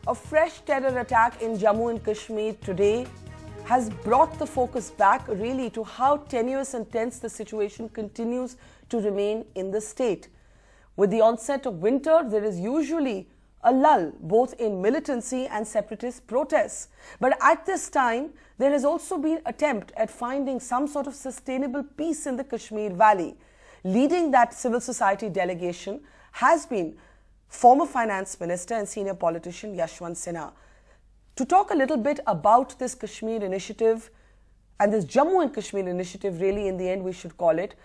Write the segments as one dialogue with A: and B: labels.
A: A fresh terror attack in Jammu and Kashmir today has brought the focus back really to how tenuous and tense the situation continues to remain in the state. With the onset of winter, there is usually a lull both in militancy and separatist protests. But at this time, there has also been an attempt at finding some sort of sustainable peace in the Kashmir Valley. Leading that civil society delegation has been former Finance Minister and senior politician Yashwant Sinha. To talk a little bit about this Kashmir initiative and this Jammu and Kashmir initiative, really in the end we should call it,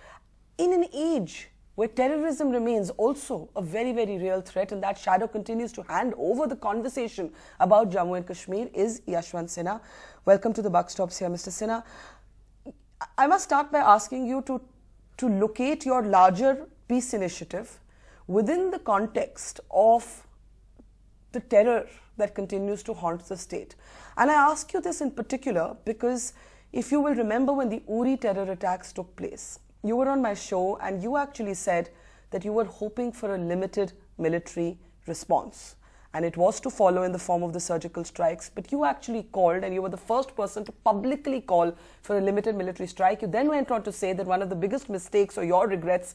A: in an age where terrorism remains also a very, very real threat and that shadow continues to hand over the conversation about Jammu and Kashmir, is Yashwant Sinha. Welcome to the Buck Stops here, Mr. Sinha. I must start by asking you to locate your larger peace initiative within the context of the terror that continues to haunt the state. And I ask you this in particular because if you will remember when the Uri terror attacks took place, you were on my show and you actually said that you were hoping for a limited military response. And it was to follow in the form of the surgical strikes, but you actually called and you were the first person to publicly call for a limited military strike. You then went on to say that one of the biggest mistakes or your regrets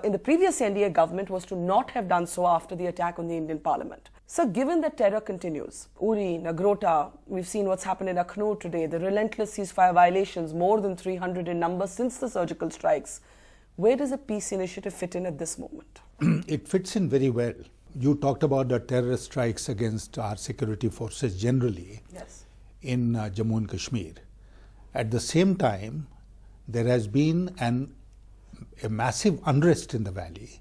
A: in the previous NDA government was to not have done so after the attack on the Indian Parliament. So given that terror continues, Uri, Nagrota, we've seen what's happened in Akhnoor today, the relentless ceasefire violations, more than 300 in number since the surgical strikes, where does a peace initiative fit in at this moment?
B: It fits in very well. You talked about the terrorist strikes against our security forces generally in Jammu and Kashmir. At the same time, there has been a massive unrest in the valley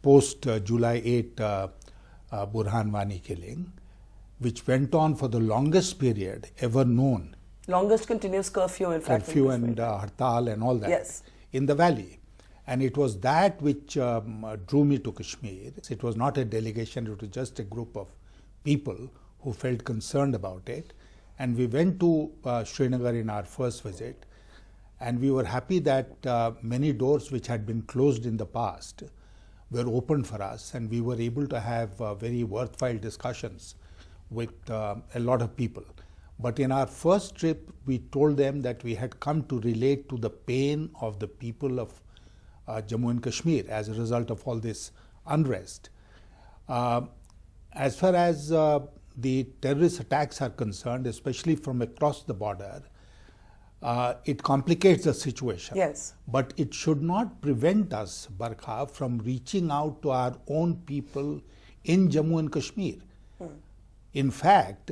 B: post July 8 Burhan Wani killing, which went on for the longest period ever known.
A: Longest continuous curfew, in fact.
B: Curfew and hartal and all that in the valley. And it was that which drew me to Kashmir. It was not a delegation, it was just a group of people who felt concerned about it. And we went to Srinagar in our first visit. And we were happy that many doors which had been closed in the past were opened for us. And we were able to have very worthwhile discussions with a lot of people. But in our first trip, we told them that we had come to relate to the pain of the people of Jammu and Kashmir as a result of all this unrest. As far as the terrorist attacks are concerned, especially from across the border, it complicates the situation. But it should not prevent us, Barkha, from reaching out to our own people in Jammu and Kashmir. In fact,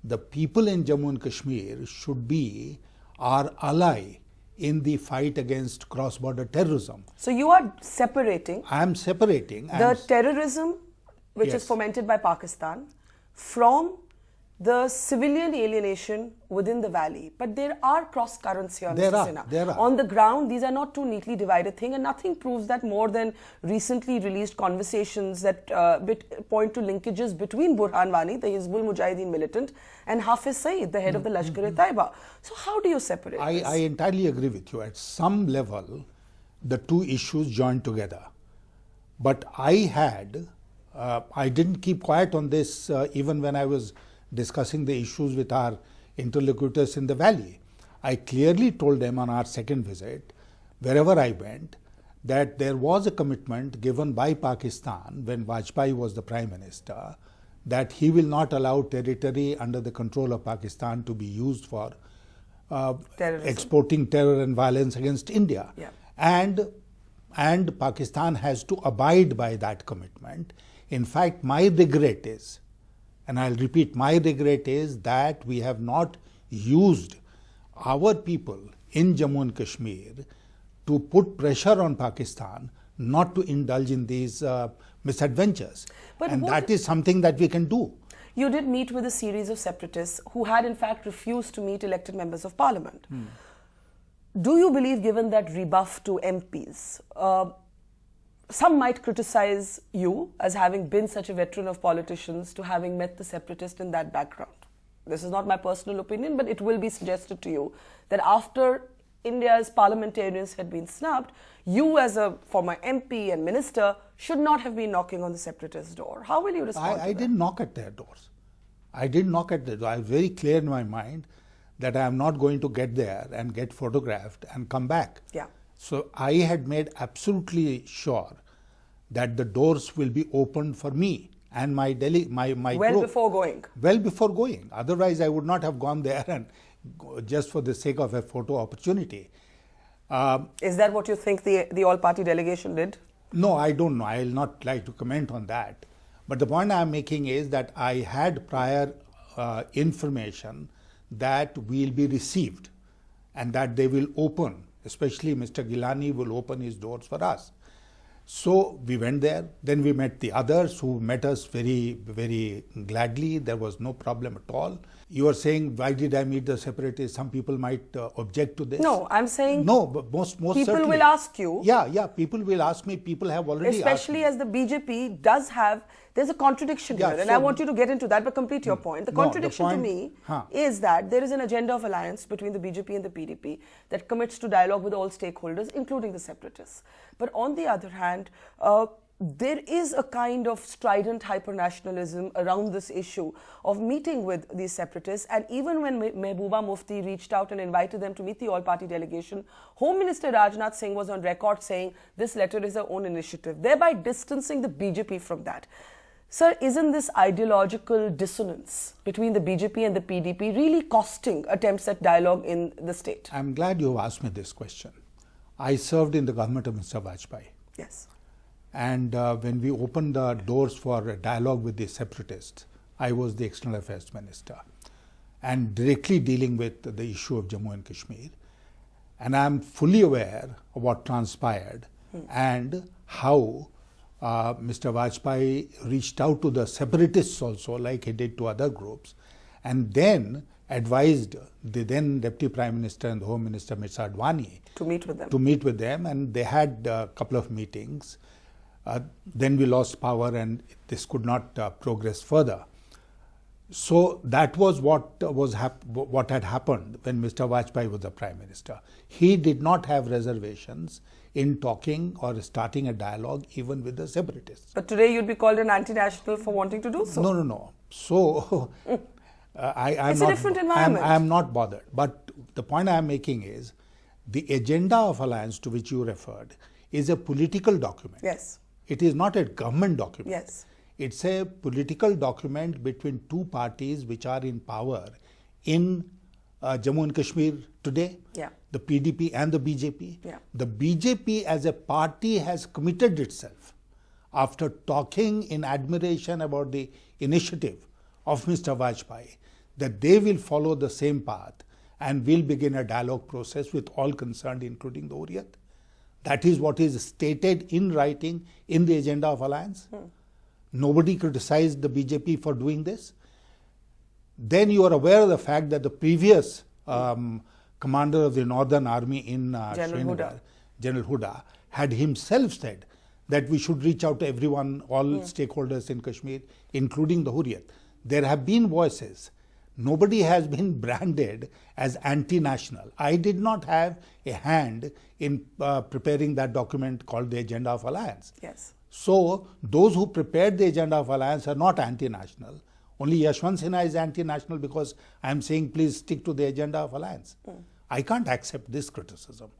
B: the people in Jammu and Kashmir should be our ally in the fight against cross-border terrorism.
A: So you are separating.
B: I am separating
A: the terrorism which is fomented by Pakistan from the civilian alienation within the valley. But there are cross currents here, Mr. Sinha.
B: There are.
A: On the ground, these are not two neatly divided things, and nothing proves that more than recently released conversations that point to linkages between Burhan Wani, the Hizbul Mujahideen militant, and Hafiz Saeed, the head of the Lashkar-e-Taiba. So how do you separate this?
B: I entirely agree with you. At some level, the two issues join together. But I didn't keep quiet on this even when I was discussing the issues with our interlocutors in the valley. I clearly told them on our second visit, wherever I went, that there was a commitment given by Pakistan when Vajpayee was the Prime Minister that he will not allow territory under the control of Pakistan to be used for exporting terror and violence against India. And Pakistan has to abide by that commitment. In fact, my regret is, and I'll repeat, my regret is that we have not used our people in Jammu and Kashmir to put pressure on Pakistan not to indulge in these misadventures. And that is something that we can do.
A: You did meet with a series of separatists who had in fact refused to meet elected members of parliament. Do you believe, given that rebuff to MPs, some might criticize you as having been such a veteran of politicians to having met the separatist in that background? This is not my personal opinion, but it will be suggested to you that after India's parliamentarians had been snubbed, you as a former MP and minister should not have been knocking on the separatist door. How will you respond to that?
B: I didn't knock at their doors. I didn't knock at their door. I was very clear in my mind that I am not going to get there and get photographed and come back.
A: Yeah.
B: So I had made absolutely sure that the doors will be opened for me and my
A: well
B: group.
A: Before going.
B: Well before going. Otherwise, I would not have gone there and just for the sake of a photo opportunity.
A: Is that what you think the all-party delegation did?
B: No, I don't know. I will not like to comment on that. But the point I am making is that I had prior information that will be received and that they will open, especially Mr. Gilani will open his doors for us. So we went there, then we met the others who met us very, very gladly. There was no problem at all. You are saying, why did I meet the separatists? Some people might object to this.
A: No, I'm saying
B: no, but most
A: people
B: certainly.
A: will ask you.
B: Yeah, people will ask me. People have already asked me.
A: Especially as the BJP does have, there's a contradiction here, and I want you to get into that, but complete your point. The contradiction to me is that there is an agenda of alliance between the BJP and the PDP that commits to dialogue with all stakeholders, including the separatists. But on the other hand, there is a kind of strident hyper-nationalism around this issue of meeting with these separatists. And even when Mehbooba Mufti reached out and invited them to meet the all-party delegation, Home Minister Rajnath Singh was on record saying this letter is their own initiative, thereby distancing the BJP from that. Sir, isn't this ideological dissonance between the BJP and the PDP really costing attempts at dialogue in the state?
B: I'm glad you asked me this question. I served in the government of Mr. Vajpayee.
A: Yes.
B: And when we opened the doors for a dialogue with the separatists, I was the External Affairs Minister and directly dealing with the issue of Jammu and Kashmir. And I'm fully aware of what transpired and how Mr. Vajpayee reached out to the separatists also, like he did to other groups, and then advised the then Deputy Prime Minister and the Home Minister, Mr. Advani,
A: to meet with them.
B: To meet with them, and they had a couple of meetings. Then we lost power and this could not progress further. So that was what had happened when Mr. Vajpayee was the Prime Minister. He did not have reservations in talking or starting a dialogue even with the separatists.
A: But today you'd be called an anti-national for wanting to do so.
B: No. So
A: it's a different environment.
B: I am not bothered. But the point I am making is the agenda of alliance to which you referred is a political document.
A: Yes.
B: It is not a government document.
A: Yes.
B: It's a political document between two parties which are in power in Jammu and Kashmir today.
A: Yeah.
B: The PDP and the BJP.
A: Yeah.
B: The BJP as a party has committed itself after talking in admiration about the initiative of Mr. Vajpayee that they will follow the same path and will begin a dialogue process with all concerned, including the Hurriyat. That is what is stated in writing in the agenda of alliance. Nobody criticized the BJP for doing this. Then you are aware of the fact that the previous commander of the Northern Army in Srinagar, General Huda, had himself said that we should reach out to everyone, all stakeholders in Kashmir, including the Hurriyat. There have been voices. Nobody has been branded as anti-national. I did not have a hand in preparing that document called the Agenda of Alliance.
A: Yes.
B: So those who prepared the Agenda of Alliance are not anti-national. Only Yashwant Sinha is anti-national because I am saying please stick to the Agenda of Alliance. I can't accept this criticism.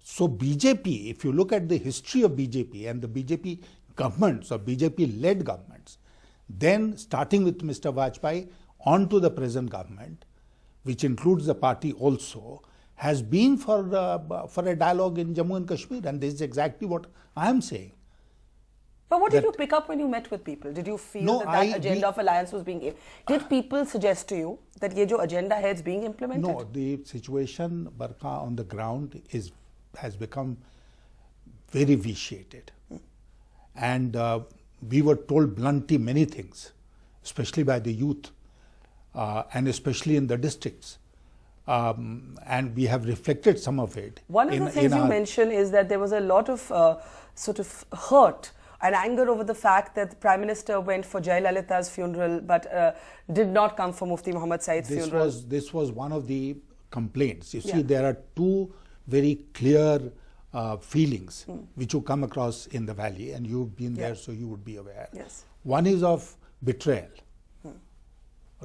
B: So BJP, if you look at the history of BJP and the BJP governments or BJP-led governments, then starting with Mr. Vajpayee on to the present government, which includes the party also, has been for a dialogue in Jammu and Kashmir, and this is exactly what I am saying.
A: But what did you pick up when you met with people? Did you feel that agenda of alliance was being... Did people suggest to you that ye jo agenda hai is being implemented?
B: No, the situation, Barka, on the ground has become very vitiated. And we were told bluntly many things, especially by the youth, and especially in the districts. And we have reflected some of it.
A: One of the things you mentioned is that there was a lot of sort of hurt and anger over the fact that the Prime Minister went for Jayalalitha's funeral but did not come for Mufti Muhammad Saeed's funeral.
B: This was one of the complaints. You see, there are two very clear feelings which you come across in the valley, and you've been there, so you would be aware.
A: Yes.
B: One is of betrayal.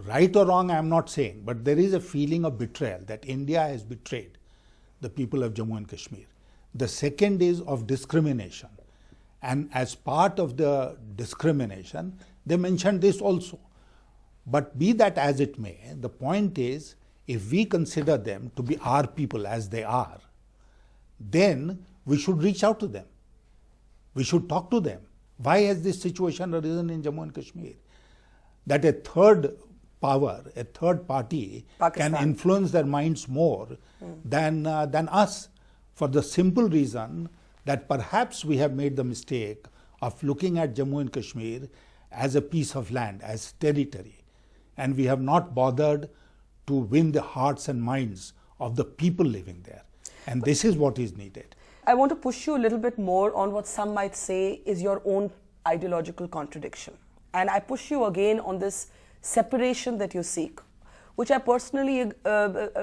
B: Right or wrong, I am not saying, but there is a feeling of betrayal that India has betrayed the people of Jammu and Kashmir. The second is of discrimination. And as part of the discrimination, they mentioned this also. But be that as it may, the point is, if we consider them to be our people as they are, then we should reach out to them. We should talk to them. Why has this situation arisen in Jammu and Kashmir? That a third power, a third party
A: Pakistan
B: can influence their minds more than us, for the simple reason that perhaps we have made the mistake of looking at Jammu and Kashmir as a piece of land, as territory, and we have not bothered to win the hearts and minds of the people living there. And this is what is needed.
A: I want to push you a little bit more on what some might say is your own ideological contradiction. And I push you again on this separation that you seek, which I personally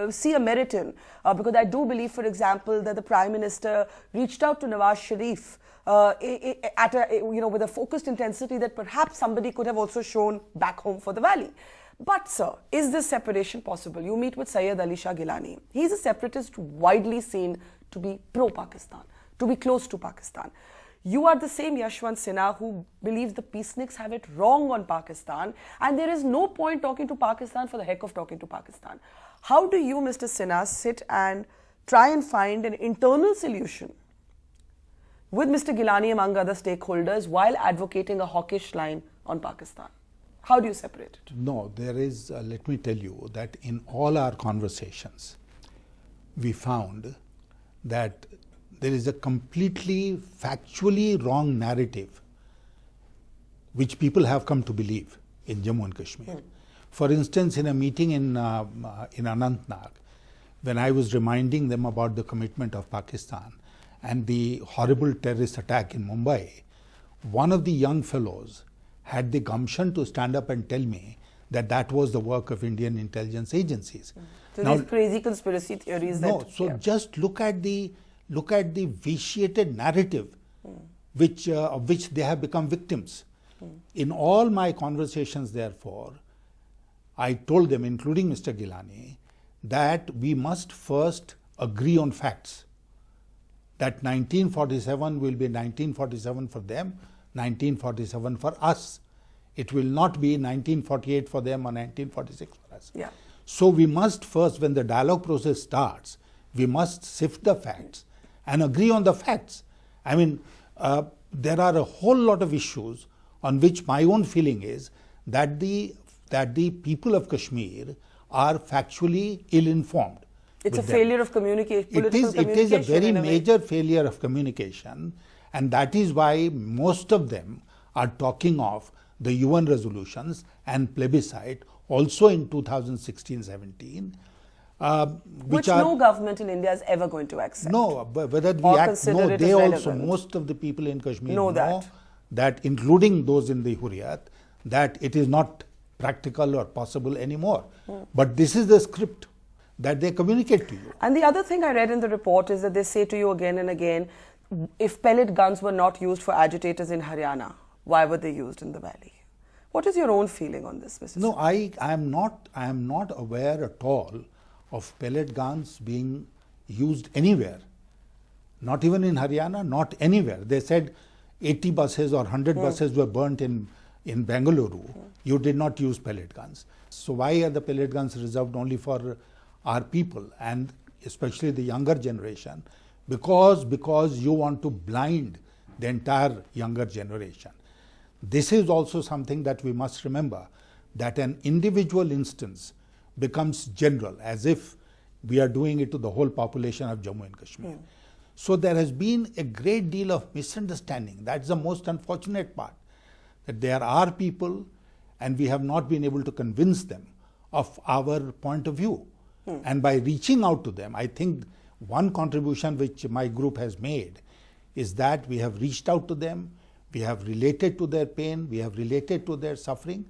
A: see a merit in, because I do believe, for example, that the Prime Minister reached out to Nawaz Sharif with a focused intensity that perhaps somebody could have also shown back home for the valley. But sir, is this separation possible? You meet with Syed Ali Shah Gilani. He's a separatist widely seen to be pro-Pakistan, to be close to Pakistan. You are the same Yashwant Sinha who believes the peaceniks have it wrong on Pakistan, and there is no point talking to Pakistan for the heck of talking to Pakistan. How do you, Mr. Sinha, sit and try and find an internal solution with Mr. Gilani among other stakeholders while advocating a hawkish line on Pakistan? How do you separate it?
B: No, there is, let me tell you that in all our conversations, we found that there is a completely factually wrong narrative which people have come to believe in Jammu and Kashmir. For instance, in a meeting in Anantnag, when I was reminding them about the commitment of Pakistan and the horrible terrorist attack in Mumbai, one of the young fellows had the gumption to stand up and tell me that that was the work of Indian intelligence agencies.
A: So now, these crazy conspiracy theories.
B: Just look at the vitiated narrative of which they have become victims. In all my conversations, therefore, I told them, including Mr. Gilani, that we must first agree on facts. That 1947 will be 1947 for them, 1947 for us. It will not be 1948 for them or 1946 for us.
A: Yeah.
B: So we must first, when the dialogue process starts, we must sift the facts and agree on the facts. I mean, there are a whole lot of issues on which my own feeling is that the people of Kashmir are factually ill-informed.
A: It's a failure of communication.
B: It is a very major failure of communication, and that is why most of them are talking of the UN resolutions and plebiscite also in 2016-17.
A: Which no government in India is ever going to accept.
B: No, but whether we act, no, they also, most of the people in Kashmir know that, including those in the Hurriyat, that it is not practical or possible anymore. But this is the script that they communicate to you.
A: And the other thing I read in the report is that they say to you again and again, if pellet guns were not used for agitators in Haryana, why were they used in the valley? What is your own feeling on this, Mr.
B: No, I am not aware at all of pellet guns being used anywhere. Not even in Haryana, not anywhere. They said 80 buses or 100 buses were burnt in Bengaluru. You did not use pellet guns. So why are the pellet guns reserved only for our people, and especially the younger generation? Because you want to blind the entire younger generation. This is also something that we must remember, that an individual instance becomes general, as if we are doing it to the whole population of Jammu and Kashmir. So there has been a great deal of misunderstanding. That's the most unfortunate part, that there are people and we have not been able to convince them of our point of view. And by reaching out to them, I think one contribution which my group has made is that we have reached out to them, we have related to their pain, we have related to their suffering,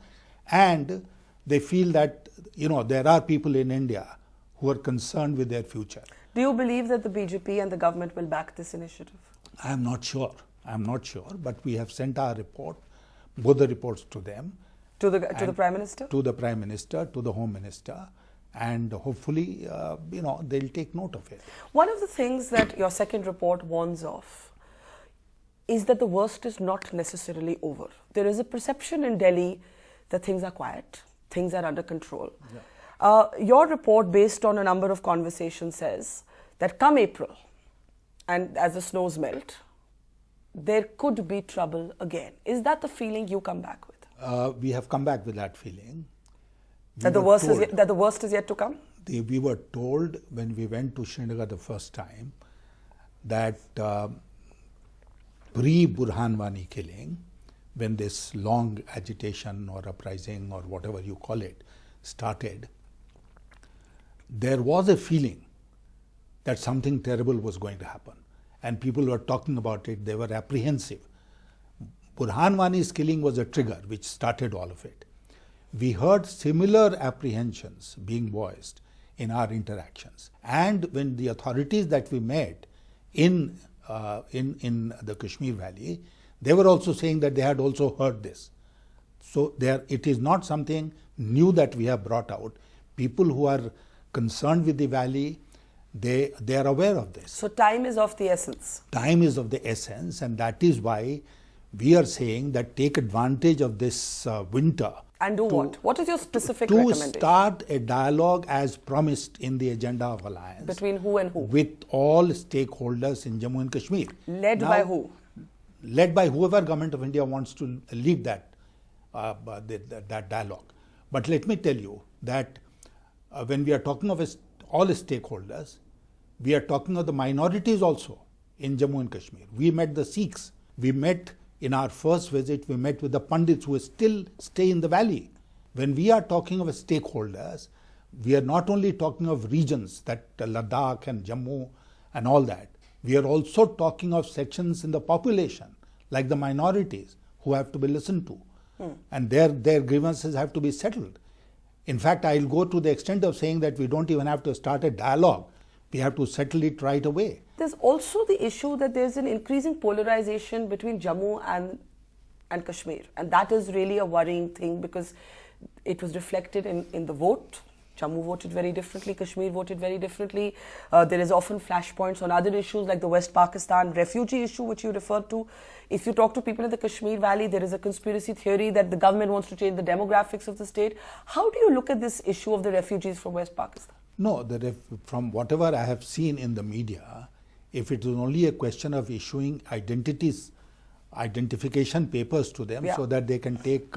B: and they feel that, there are people in India who are concerned with their future.
A: Do you believe that the BJP and the government will back this initiative?
B: I am not sure. But we have sent our report, both the reports to them.
A: To the Prime Minister?
B: To the Prime Minister, to the Home Minister, and hopefully, they'll take note of it.
A: One of the things that your second report warns of is that the worst is not necessarily over. There is a perception in Delhi that things are quiet, things are under control. Yeah. Your report, based on a number of conversations, says that come April, and as the snows melt, there could be trouble again. Is that the feeling you come back with?
B: We have come back with that feeling.
A: That the worst is yet to come?
B: We were told when we went to Srinagar the first time that pre-Burhanwani killing, when this long agitation or uprising or whatever you call it started, there was a feeling that something terrible was going to happen. And people were talking about it, they were apprehensive. Burhanwani's killing was a trigger which started all of it. We heard similar apprehensions being voiced in our interactions. And when the authorities that we met in the Kashmir Valley, they were also saying that they had also heard this. So it is not something new that we have brought out. People who are concerned with the valley, they are aware of this.
A: So time is of the essence.
B: Time is of the essence, and that is why we are saying that take advantage of this winter.
A: And do what? What is your specific recommendation?
B: To start a dialogue as promised in the agenda of alliance.
A: Between who and who?
B: With all stakeholders in Jammu and Kashmir.
A: Led by who?
B: Led by whoever Government of India wants to lead that dialogue. But let me tell you that when we are talking of all stakeholders, we are talking of the minorities also in Jammu and Kashmir. We met the Sikhs. We met in our first visit, we met with the Pandits who still stay in the valley. When we are talking of stakeholders, we are not only talking of regions, that Ladakh and Jammu and all that. We are also talking of sections in the population, like the minorities, who have to be listened to. And their grievances have to be settled. In fact, I'll go to the extent of saying that we don't even have to start a dialogue. We have to settle it right away.
A: There's also the issue that there's an increasing polarization between Jammu and Kashmir. And that is really a worrying thing because it was reflected in the vote. Jammu voted very differently, Kashmir voted very differently. There is often flashpoints on other issues like the West Pakistan refugee issue, which you referred to. If you talk to people in the Kashmir Valley, there is a conspiracy theory that the government wants to change the demographics of the state. How do you look at this issue of the refugees from West Pakistan?
B: No, from whatever I have seen in the media, if it is only a question of issuing identification papers to them so that they can take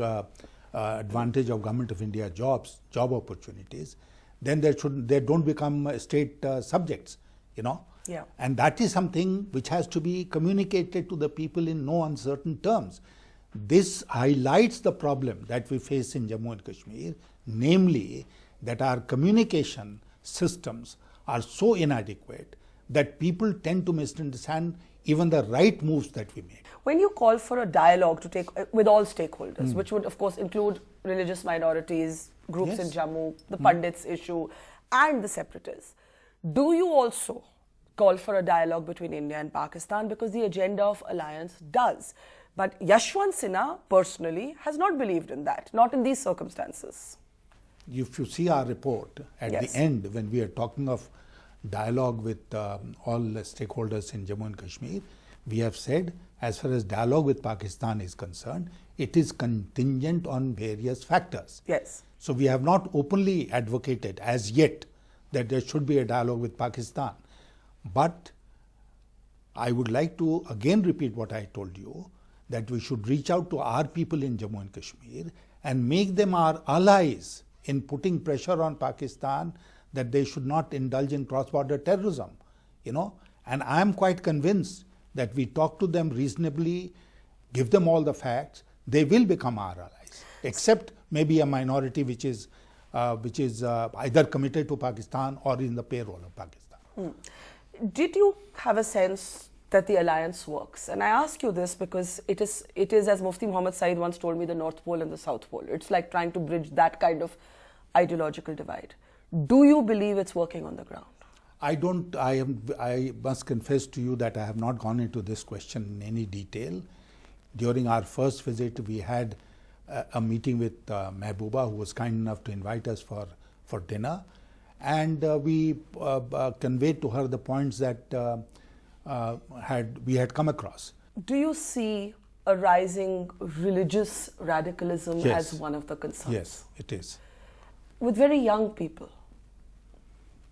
B: advantage of Government of India job opportunities, then they don't become state subjects,
A: Yeah.
B: And that is something which has to be communicated to the people in no uncertain terms. This highlights the problem that we face in Jammu and Kashmir, namely that our communication systems are so inadequate that people tend to misunderstand even the right moves that we make.
A: When you call for a dialogue to take with all stakeholders, which would of course include religious minorities, groups in Jammu, the Pandits issue and the separatists, do you also call for a dialogue between India and Pakistan? Because the agenda of alliance does. But Yashwant Sinha personally has not believed in that, not in these circumstances.
B: If you see our report at the end, when we are talking of dialogue with all stakeholders in Jammu and Kashmir, we have said as far as dialogue with Pakistan is concerned, it is contingent on various factors.
A: Yes.
B: So we have not openly advocated as yet that there should be a dialogue with Pakistan. But I would like to again repeat what I told you, that we should reach out to our people in Jammu and Kashmir and make them our allies in putting pressure on Pakistan that they should not indulge in cross-border terrorism, And I am quite convinced that we talk to them reasonably, give them all the facts, they will become our allies, except maybe a minority which is either committed to Pakistan or in the payroll of Pakistan.
A: Did you have a sense that the alliance works? And I ask you this because it is, as Mufti Muhammad Saeed once told me, the North Pole and the South Pole. It's like trying to bridge that kind of ideological divide. Do you believe it's working on the ground?
B: I must confess to you that I have not gone into this question in any detail. During our first visit, we had a meeting with Mehbooba, who was kind enough to invite us for dinner. And we conveyed to her the points that we had come across.
A: Do you see a rising religious radicalism as one of the concerns?
B: Yes, it is.
A: With very young people.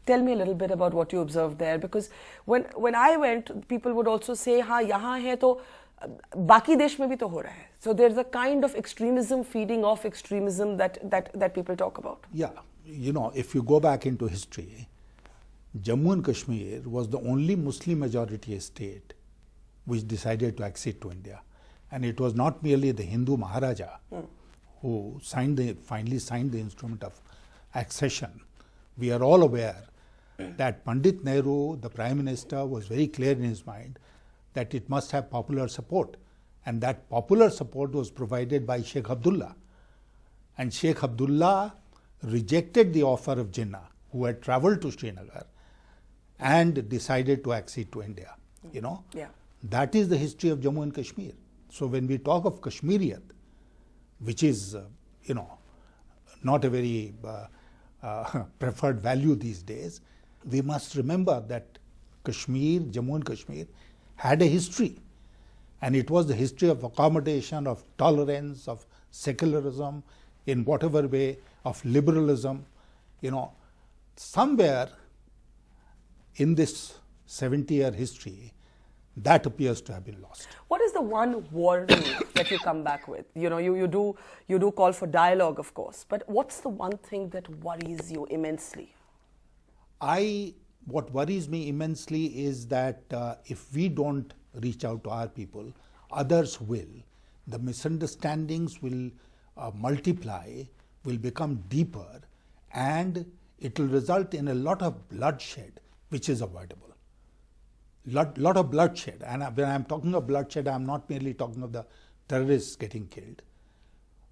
A: Tell me a little bit about what you observed there, because when I went, people would also say, "Ha, yahan hai to baki desh mein bhi to ho raha hai." So there's a kind of extremism feeding off extremism that people talk about.
B: Yeah, you know, if you go back into history, Jammu and Kashmir was the only Muslim majority state which decided to accede to India, and it was not merely the Hindu Maharaja who finally signed the instrument of accession. We are all aware that Pandit Nehru, the Prime Minister, was very clear in his mind that it must have popular support, and that popular support was provided by Sheikh Abdullah. And Sheikh Abdullah rejected the offer of Jinnah, who had travelled to Srinagar, and decided to accede to India. You know, that is the history of Jammu and Kashmir. So when we talk of Kashmiriyat, which is, you know, not a very preferred value these days, we must remember that Kashmir, Jammu and Kashmir, had a history, and it was the history of accommodation, of tolerance, of secularism, in whatever way, of liberalism. You know, somewhere in this 70-year history, that appears to have been lost.
A: What is the one warning that you come back with? You know, you do call for dialogue, of course, but what's the one thing that worries you immensely?
B: What worries me immensely is that if we don't reach out to our people, others will. The misunderstandings will multiply, will become deeper, and it will result in a lot of bloodshed, which is avoidable. Lot of bloodshed, and when I'm talking of bloodshed, I'm not merely talking of the terrorists getting killed,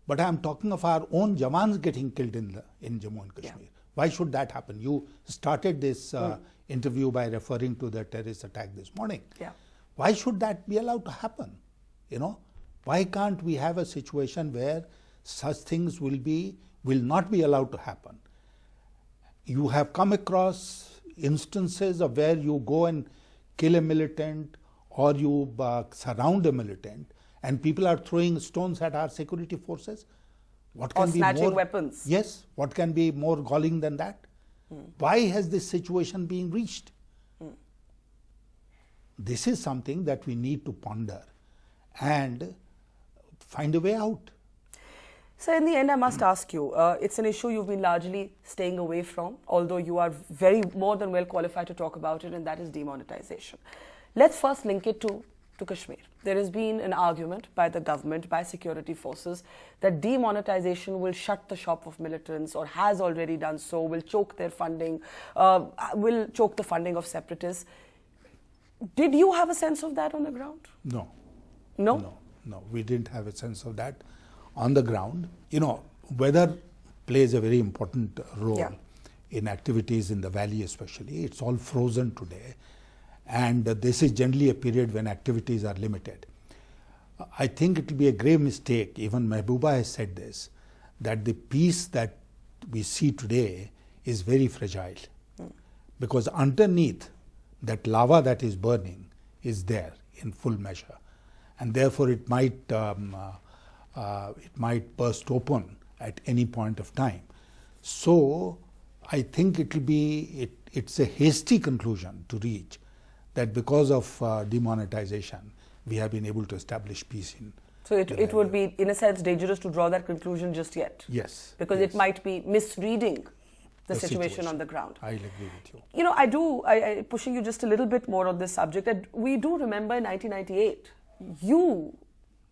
B: but I'm talking of our own Jawans getting killed in Jammu and Kashmir. Yeah. Why should that happen? You started this interview by referring to the terrorist attack this morning.
A: Yeah.
B: Why should that be allowed to happen? You know, why can't we have a situation where such things will not be allowed to happen? You have come across instances of where you go and kill a militant, or you surround a militant, and people are throwing stones at our security forces. What can
A: or snatching weapons.
B: Yes, what can be more galling than that? Why has this situation been reached? This is something that we need to ponder and find a way out.
A: So in the end, I must ask you, it's an issue you've been largely staying away from, although you are more than well qualified to talk about it, and that is demonetization. Let's first link it to Kashmir. There has been an argument by the government, by security forces, that demonetization will shut the shop of militants, or has already done so, will choke their funding, will choke the funding of separatists. Did you have a sense of that on the ground?
B: No.
A: No?
B: No, we didn't have a sense of that on the ground. You know, weather plays a very important role in activities in the valley especially. It's all frozen today, and this is generally a period when activities are limited. I think it will be a grave mistake, even Mehbooba has said this, that the peace that we see today is very fragile, because underneath that lava that is burning is there in full measure, and therefore it might burst open at any point of time. So I think it's a hasty conclusion to reach that because of demonetization we have been able to establish peace in.
A: So it would be, in a sense, dangerous to draw that conclusion just yet.
B: Yes.
A: Because it might be misreading the situation on the ground.
B: I'll agree with you.
A: You know, I pushing you just a little bit more on this subject, that we do remember in 1998,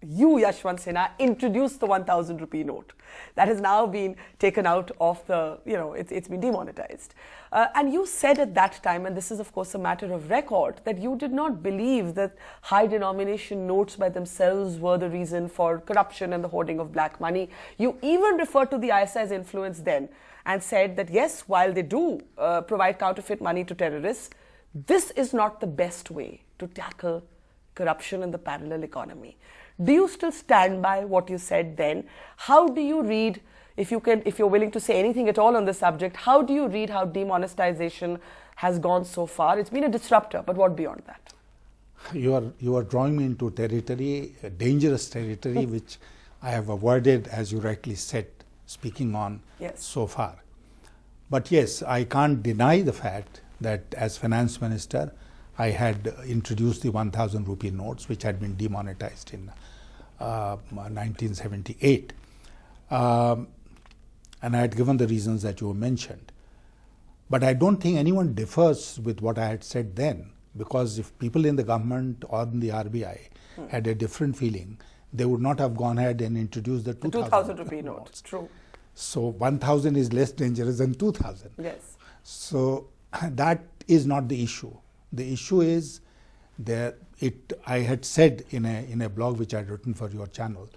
A: you, Yashwant Sinha, introduced the 1,000 rupee note. That has now been taken out of the, it's been demonetized. And you said at that time, and this is of course a matter of record, that you did not believe that high denomination notes by themselves were the reason for corruption and the hoarding of black money. You even referred to the ISI's influence then and said that yes, while they do provide counterfeit money to terrorists, this is not the best way to tackle corruption in the parallel economy. Do you still stand by what you said then? How do you read, if you're willing to say anything at all on this subject, how do you read how demonetization has gone so far? It's been a disruptor, but what beyond that?
B: You are drawing me into territory, a dangerous territory, which I have avoided, as you rightly said, speaking on so far. But yes, I can't deny the fact that as Finance Minister, I had introduced the 1,000 rupee notes, which had been demonetized in 1978. And I had given the reasons that you mentioned. But I don't think anyone differs with what I had said then, because if people in the government or in the RBI had a different feeling, they would not have gone ahead and introduced the 2,000
A: rupee notes. True.
B: So 1,000 is less dangerous than 2,000.
A: Yes.
B: So that is not the issue. The issue is that I had said in a blog which I had written for your channel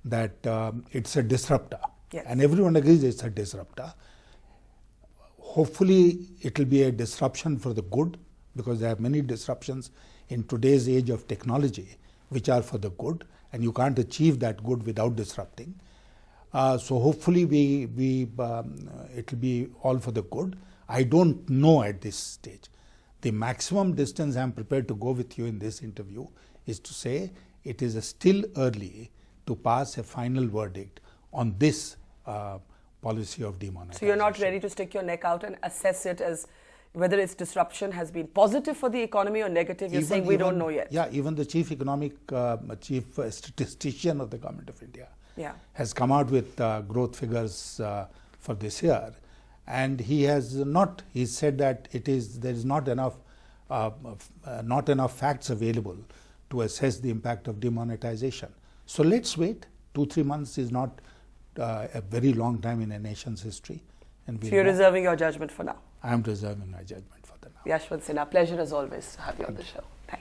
B: that it's a disruptor.
A: Yes.
B: And everyone agrees it's a disruptor. Hopefully it will be a disruption for the good, because there are many disruptions in today's age of technology which are for the good, and you can't achieve that good without disrupting. So hopefully it will be all for the good. I don't know at this stage. The maximum distance I am prepared to go with you in this interview is to say it is still early to pass a final verdict on this policy of demonetization.
A: So you're not ready to stick your neck out and assess it as whether its disruption has been positive for the economy or negative? You're saying we don't know yet.
B: Yeah, even the chief statistician of the government of India has come out with growth figures for this year. And he said that there is not enough facts available to assess the impact of demonetization. So let's wait. 2-3 months is not a very long time in a nation's history. And
A: so you're reserving your judgment for now?
B: I am reserving my judgment for the now.
A: Yashwant Sinha, pleasure as always to have you on the show. Thank you.